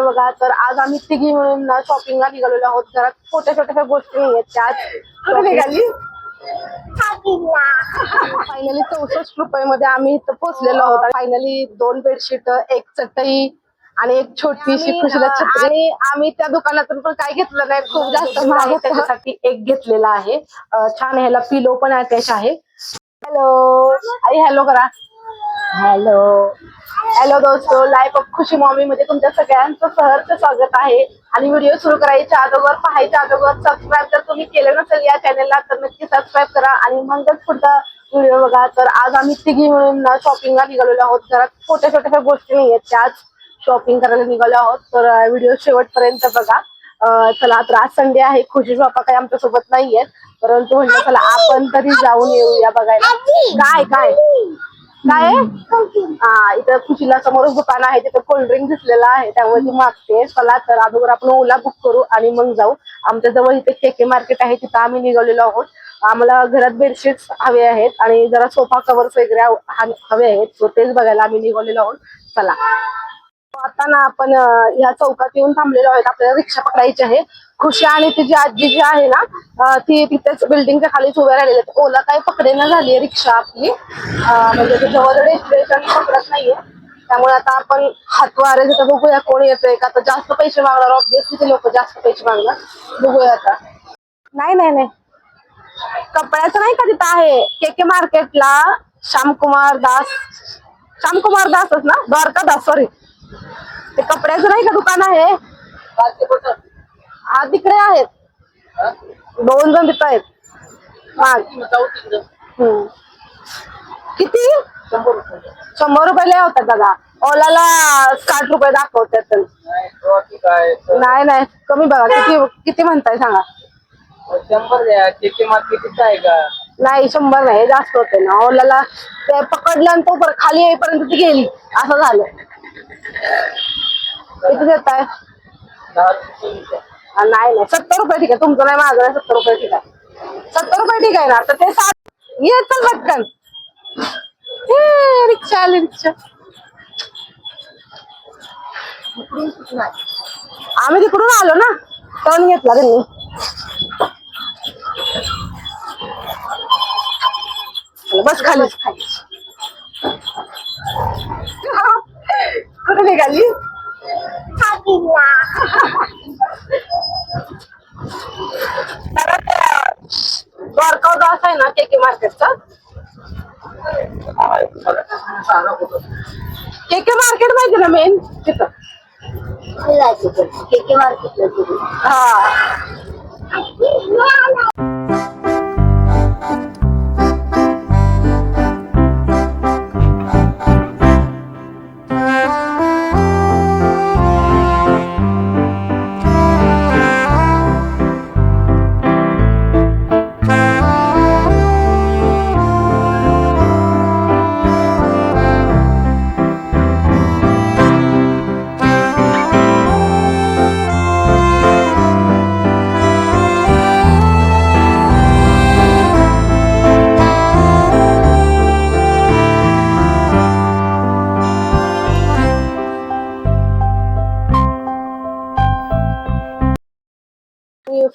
बघा. तर आज आम्ही तिघी मिळून ना शॉपिंगला निघालेलो आहोत. घरात छोट्या छोट्या गोष्टी नाहीयेत, त्याच निघाली. फायनली 64 रुपये मध्ये आम्ही इथं पोहोचलेलो आहोत. फायनली 2 बेडशीट, एक चटई आणि एक छोटीशी खुशीला छत्री. आणि आम्ही त्या दुकानातून पण काय घेतलं नाही, खूप जास्त महाग त्याच्यासाठी एक घेतलेला आहे. छान, ह्याला पिलो पण अटॅच आहे. हॅलो आई, हॅलो करा. हॅलो हॅलो दोस्तो, लाईफ ऑफ खुशी मॉमी मध्ये तुमच्या सगळ्यांचं सहर्ष स्वागत आहे. आणि व्हिडिओ सुरू करायच्या अगोदर, पाहायच्या अगोदर सबस्क्राईब जर तुम्ही केलं नसेल या चॅनलला तर नक्की सबस्क्राईब करा आणि मगच पुढचा व्हिडिओ बघा. तर आज आम्ही तिघी मिळून शॉपिंगला निघालेलो आहोत. घरात छोट्या छोट्या गोष्टी नाहीयेत, त्याच शॉपिंग करायला निघालो आहोत. तर व्हिडिओ शेवटपर्यंत बघा. चला, तर आज संडे आहे, खुशी बाप्पा काही आमच्या सोबत नाहीयेत, परंतु म्हणलं चला आपण तरी जाऊन येऊया बघायला. काय काय काय इथं खुशीला समोरच दुकान आहे, तिथं कोल्ड्रिंक दिसलेला आहे, त्यामुळे ती मागते. चला तर अगोदर आपण ओला बुक करू आणि मग जाऊ. आमच्या जवळ इथे केके मार्केट आहे, तिथं आम्ही निघालेलो आहोत. आम्हाला घरात बेडशीट्स हवे आहेत आणि जरा सोफा कव्हर्स वगैरे हवे आहेत, सो तेच बघायला आम्ही निघालेलो आहोत. चला, आता ना आपण या चौकात येऊन थांबलेलो आहोत. आपल्याला रिक्षा पकडायची आहे. खुशी आणि तिची आजी जी आहे ना, ती तिथेच बिल्डिंगच्या खालीच उभ्या राहिलेली. ओला काही पकडेना झालीये रिक्षा आपली, म्हणजे जवळ डेस्टिनेशन पकडत नाहीये. त्यामुळे आता आपण हातवारे तिथं बघूया कोण येतोय का. तर जास्त पैसे मागणार, ऑब्विसली ते लोक जास्त पैसे मागणार. बघूया आता. नाही नाही नाही, कपड्याचं नाही का, तिथं आहे केके मार्केटला श्यामकुमार दासच ना, द्वारका दास, सॉरी. ते कपड्याचं नाही का दुकान आहे, हा तिकडे आहेत. 2 जण तिथं आहेत. किती? 100 रुपये लय होतात दादा. ओलाला 60 रुपये दाखवतात. नाही नाही, कमी बघा. किती किती म्हणताय सांगा. 100 द्या. केके मार्केटच आहे का? नाही, 100 नाही, जास्त होते ना. ओलाला ते पकडलं आणि तो खाली येईपर्यंत ती गेली, असं झालं. किती देताय? नाही नाही, 70 रुपये ठीक आहे. तुमचं नाही, माझं नाही. 70 रुपये ठीक आहे. 70 रुपये ठीक आहे ना. तर ते 60 येत पटकन. रिक्षा आली, रिक्षा. आम्ही तिकडून आलो ना, टर्न घेतला त्यांनी. बस खाली. कुठे निघाली? द्वारका दास आहे ना केके मार्केटचा. केके मार्केट माहिती ना, मेन तिथं केके मार्केट. हा,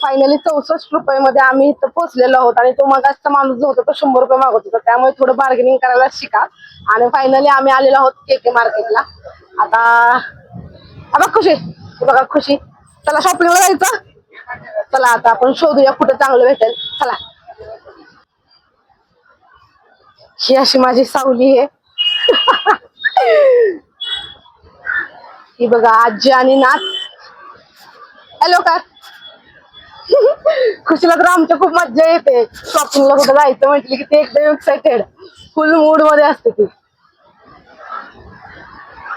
फायनली 64 रुपये मध्ये आम्ही इथं पोहोचलेलो आहोत. आणि तो मगाचा माणूस जो होता तो 100 रुपये मागत होता, त्यामुळे थोडं बार्गेनिंग करायला शिका. आणि फायनली आम्ही आलेलो आहोत केके मार्केटला. आता खुशी, बघा खुशी, चला शॉपिंगला जायचं. चला आता आपण शोधूया कुठे चांगलं भेटेल. चला, ही अशी माझी सावली आहे. ही बघा आजी आणि नाथ. हॅलो का. खुशीला तर आमच्या खूप मज्जा येते. शॉपिंगला कुठं जायचं म्हटलं की ते एकदम एक्साइटेड, फुल मूड मध्ये असते ती.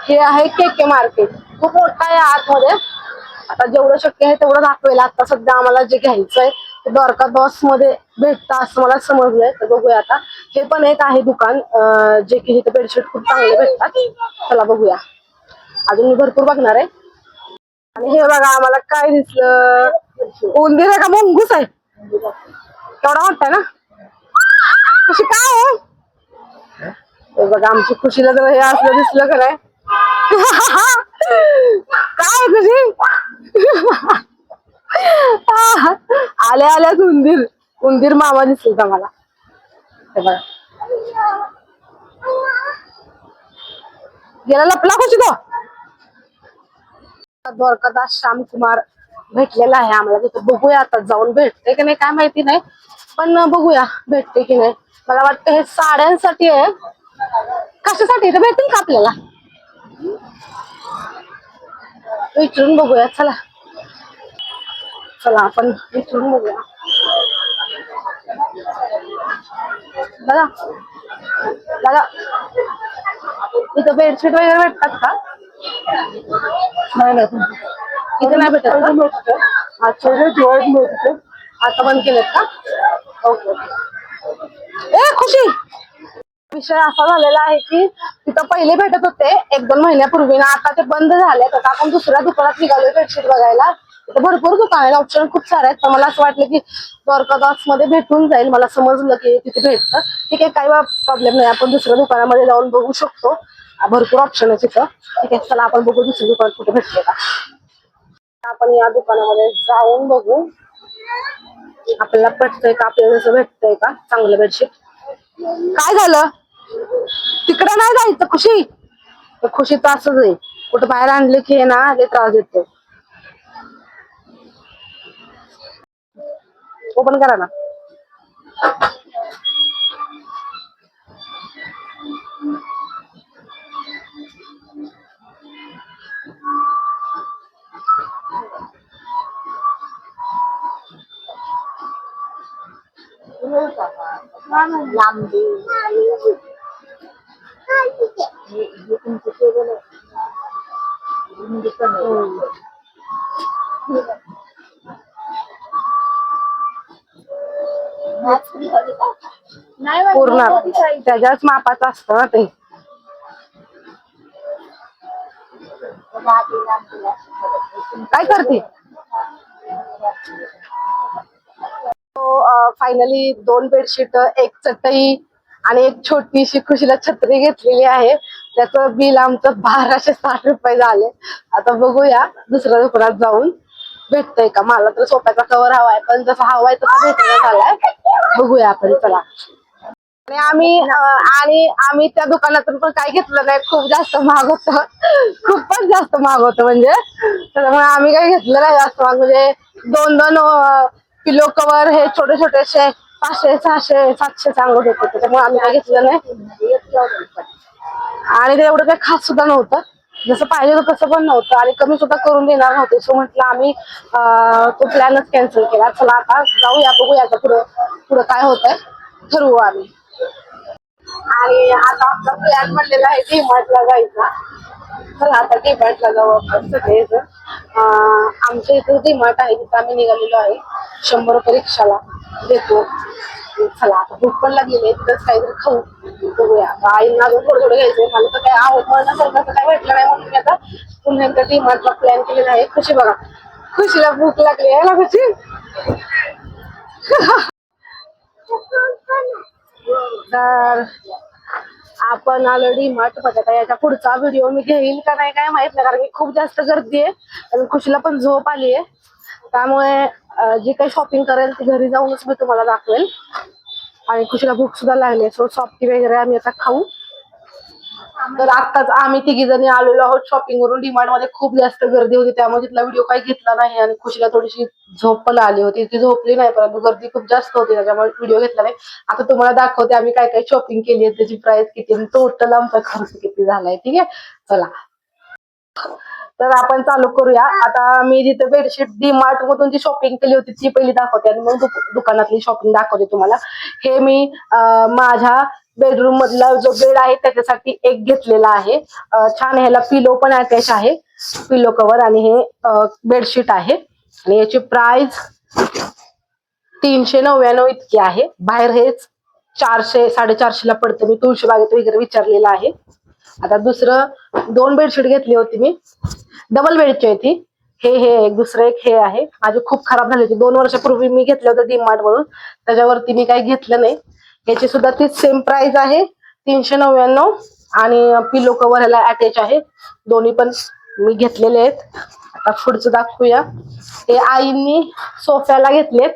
हे आहे केके मार्केट, खूप मोठा आहे आतमध्ये. आता जेवढं शक्य आहे तेवढं दाखवेल. आता सध्या आम्हाला जे घ्यायचंय ते द्वारका दास मध्ये भेटतं असं मला समजलंय. तर बघूया आता. हे पण एक आहे दुकान, जे की तिथे बेडशीट खूप चांगले भेटतात. चला बघूया, अजून मी भरपूर बघणार आहे. आणि हे बघा, आम्हाला काय दिसलं, उंदीर आहे का मुंगूस आहे, केवढा मोठा ना. खुशी काय आहे बघा, आमची खुशीला जर हे असलं दिसलं का नाही. काय खुशी, आल्या आल्याच उंदीर उंदीर मामा दिसला मला. हे बघा गेला लपला कशी तो. द्वारकादास श्यामकुमार भेटलेला आहे आम्हाला तिथे. बघूया आता जाऊन भेटते की नाही काय माहिती नाही, पण बघूया भेटते की नाही. मला वाटतं हे साड्यांसाठी आहे. कशासाठी इथे भेटेल का आपल्याला विचारून बघूया. चला चला आपण विचारून बघूया. दादा दादा इथं बेडशीट वगैरे भेटतात का? नाही नाही इथे नाही भेटत का? अच्छा आता बंद केलेत का? Okay okay. ए खुशी विषय असा झालेला आहे की तिथं पहिले भेटत होते 1-2 महिन्यापूर्वी ना, आता ते बंद झाले. आता आपण दुसऱ्या दुकानात निघालोय बेडशीट बघायला. तिथे भरपूर दुकान आहे, ऑप्शन खूप सारे आहेत. तर मला असं वाटलं की द्वारकादास मध्ये भेटून जाईल. मला समजलं की तिथे भेटतं. ठीक आहे काही प्रॉब्लेम नाही, आपण दुसऱ्या दुकानामध्ये जाऊन बघू शकतो. भरपूर ऑप्शन आहे तिथं. ठीक आहे चला आपण बघू दुसरी दुकान कुठे भेटते का. आपण या दुकानामध्ये जाऊन बघू आपल्याला पटतंय का, आपल्याला जसं भेटतंय का चांगलं बेडशीट. काय झालं तिकडे नाही जायचं खुशी. खुशी तर असंच आहे, कुठं बाहेर आणले की ना लय त्रास देते. ओपन करा ना. लांबी पूर्ण त्याच्याच मापाचं असतं ना ते. काय करते फायनली 2 बेडशीट, 1 चटई आणि 1 छोटीशी खुशीला छत्री घेतलेली आहे. त्याचं बिल आमचं 1260 रुपये झाले. आता बघूया दुसऱ्या दुकानात जाऊन भेटतंय का. मला तर सोफ्याचा कव्हर हवाय, पण जसा हवाय तसा भेटला झालाय. बघूया आपण चला. आणि आम्ही त्या दुकानातून पण काय घेतलं नाही, खूप जास्त महाग होत. खूपच जास्त महाग होत म्हणजे. त्याच्यामुळे आम्ही काही घेतलं नाही जास्त महाग. म्हणजे 2-2 पिलो कव्हर हे छोटे छोटेसे 500, 600, 700 सांगत होते. त्याच्यामुळे आम्ही काही घेतलं नाही. आणि ते एवढं काही खास सुद्धा नव्हतं, जसं पाहिजे होतं तसं पण नव्हतं. आणि कमी सुद्धा करून देणार नव्हते. सो म्हटलं आम्ही तो प्लॅनच कॅन्सल केला. चला आता जाऊया बघूया आता पुढं काय होतंय ठरवू आम्ही. आणि आता आपला प्लॅन म्हणलेला आहे डीमार्टला जायचा. चला आता डीमार्टला जाऊ आपण सगळेच. आमच्या इथे डीमार्ट आहे तिथे आम्ही निघालेलो आहे. 100 रुपये रिक्षाला देतो. चला आता भूक पण लागलेली आहे, तिथंच काहीतरी खाऊ. बघूया आईला अजून थोडं थोडं घ्यायचंय. मला तर काही आवडण्यासारखं काय भेटलं नाही म्हणून मी आता पुन्हा एकदा डीमार्टला प्लॅन केलेला आहे. खुशी बघा, खुशीला भूक लागली आहे ना खुशी. तर आपण आलो डीमार्ट मध्ये. आता याच्या पुढचा व्हिडिओ मी घेईल का नाही काय माहित नाही, कारण की खूप जास्त गर्दी आहे आणि खुशीला पण झोप आली आहे. त्यामुळे जी काही शॉपिंग करेल ती घरी जाऊनच मी तुम्हाला दाखवेल. आणि खुशीला भूक सुद्धा लागली, सो सॉफ्टी वगैरे आम्ही आता खाऊ. तर आत्ताच आम्ही 3घी जणी आलेलो आहोत शॉपिंग वरून. डीमार्ट मध्ये खूप जास्त गर्दी होती, त्यामुळे तिथला व्हिडिओ काही घेतला नाही. आणि खुशीला थोडीशी झोप पण आली होती, ती झोपली नाही, परंतु गर्दी खूप जास्त होती त्याच्यामुळे व्हिडिओ घेतला नाही. आता तुम्हाला दाखवते आम्ही काय काय शॉपिंग केली आहे, त्याची प्राइस किती, टोटल आमचा खर्च किती झालाय. ठीक आहे चला. तर आपण चालू करूया. आता मी जिथे बेडशीट डीमार्ट मधून जी शॉपिंग केली होती ती पहिली दाखवते आणि मग दुकानातली शॉपिंग दाखवते तुम्हाला. हे मी माझ्या बेडरूम मधला जो बेड आहे त्याच्यासाठी एक घेतलेला आहे. छान ह्याला पिलो पण अटॅच आहे, पिलो कव्हर. आणि हे बेडशीट आहे आणि याची प्राइस 399 इतकी आहे. बाहेर हेच 400, 450 ला पडतं. मी तुळशीबागेत वगैरे विचारलेलं आहे. आता दुसरं 2 बेडशीट घेतली होती मी, डबल बेडची आहे ती. हे एक दुसरं एक हे आहे. माझी खूप खराब झाली होती 2 वर्षापूर्वी मी घेतलं होतं डीमार्ट मधून, त्याच्यावरती मी काही घेतलं नाही. याची सुद्धा ती सेम प्राइस आहे 399. आणि पिलो कव्हर ह्याला अटॅच आहे. दोन्ही पण मी घेतलेले आहेत. आता पुढचं दाखवूया. हे आईंनी सोफ्याला घेतलेत,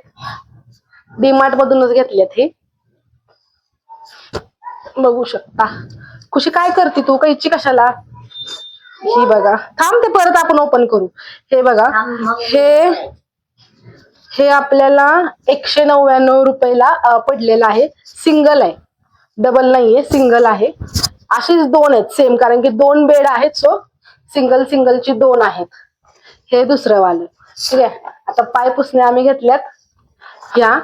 डीमार्ट मधूनच घेतलेत. हे बघू शकता. खुशी काय करते तू, कैची कशाला? ही बघा, थांब ते परत आपण ओपन करू. हे बघा, हे आपल्याला 199 रुपयाला पडलेलं आहे. सिंगल आहे, डबल नाहीये, सिंगल आहे. अशीच दोन आहेत सेम, कारण की दोन बेड आहेत. सो सिंगल सिंगलची दोन आहेत. हे दुसरं वालं. ठीक आहे. आता पाय पुसणे आम्ही घेतल्यात. ह्या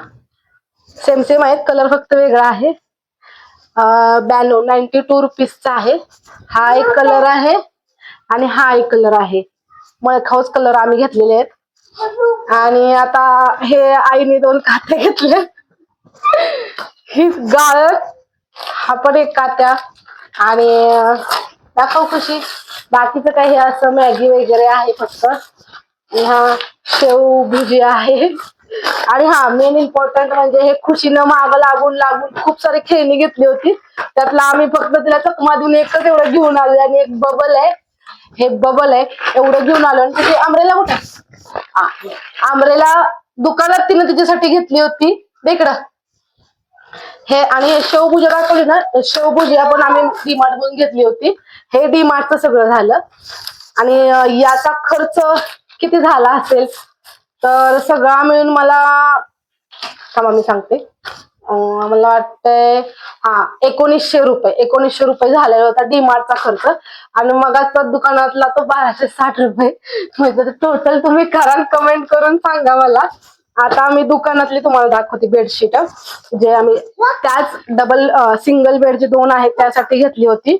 सेम सेम आहेत, कलर फक्त वेगळा आहे. 92 रुपीजचा आहे. हा एक कलर आहे आणि हा एक कलर आहे. मळखाऊच कलर आम्ही घेतलेले आहेत. आणि आता हे आईने 2 कात्या घेतल्या. ही गाळ, हा पण एक कात्या. आणि दाखव खुशी, बाकीचं काही हे असं मॅगी वगैरे आहे फक्त. हा शेव भुजी आहे. आणि हा मेन इम्पॉर्टंट म्हणजे हे खुशीनं माग लागून लागून खूप सारी खेळणी घेतली होती. त्यातला आम्ही फक्त तिला चकमा देऊन एकच एवढं घेऊन आलो. आणि एक बबल आहे, हे बबल आहे, एवढं घेऊन आलो. आणि तिथे आंब्रेला कुठे? आंब्रेला दुकानात तिने तिच्यासाठी घेतली होती. इकडं हे. आणि हे शेवभुजा दाखवली ना, शेवभुजिया पण आम्ही डीमार्ट मधून घेतली होती. हे डीमार्टचं सगळं झालं. आणि याचा खर्च किती झाला असेल तर सगळा मिळून मला, थांबा मी सांगते, मला वाटतंय 1900 रुपये झालेला होता डीमार्टचा खर्च. आणि मगाचा दुकानातला तो 1260 रुपये. म्हणजे टोटल तुम्ही करा, कमेंट करून सांगा मला. आता मी दुकानातली तुम्हाला दाखवते बेडशीट, जे आम्ही त्याच डबल सिंगल बेड जे 2 आहेत त्यासाठी घेतली होती.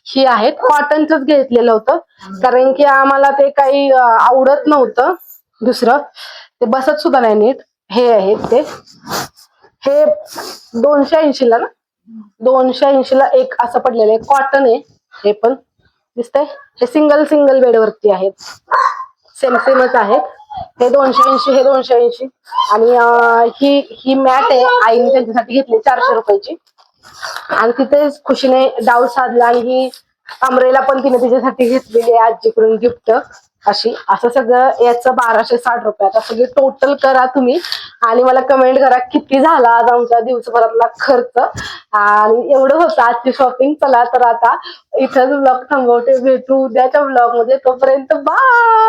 ही आहेत, कॉटनच घेतलेलं होतं, कारण की आम्हाला ते काही आवडत नव्हतं दुसरं, ते बसत सुद्धा नाही नीट. हे आहेत ते, हे 280 ला ना, 280 ला एक असं पडलेलं आहे. कॉटन आहे हे पण, दिसतंय. हे सिंगल सिंगल बेड वरती आहेत, सेम सेमच आहेत. हे 280, हे 280. आणि ही मॅट आहे, आईने त्यांच्यासाठी घेतली 400 रुपयाची. आणि तिथे खुशीने डाव साधला. आणि ही अमरेला पण तिने तिच्यासाठी घेतलेली आहे आजीकडून गिफ्ट अशी. असं सगळं याचं 1260 रुपये. आता सगळे टोटल करा तुम्ही आणि मला कमेंट करा किती झाला आज आमच्या दिवसभरातला खर्च. आणि एवढं होतं आजची शॉपिंग. चला तर आता इथंच ब्लॉग थांबवते, भेटू उद्याच्या ब्लॉग मध्ये. तोपर्यंत बाय.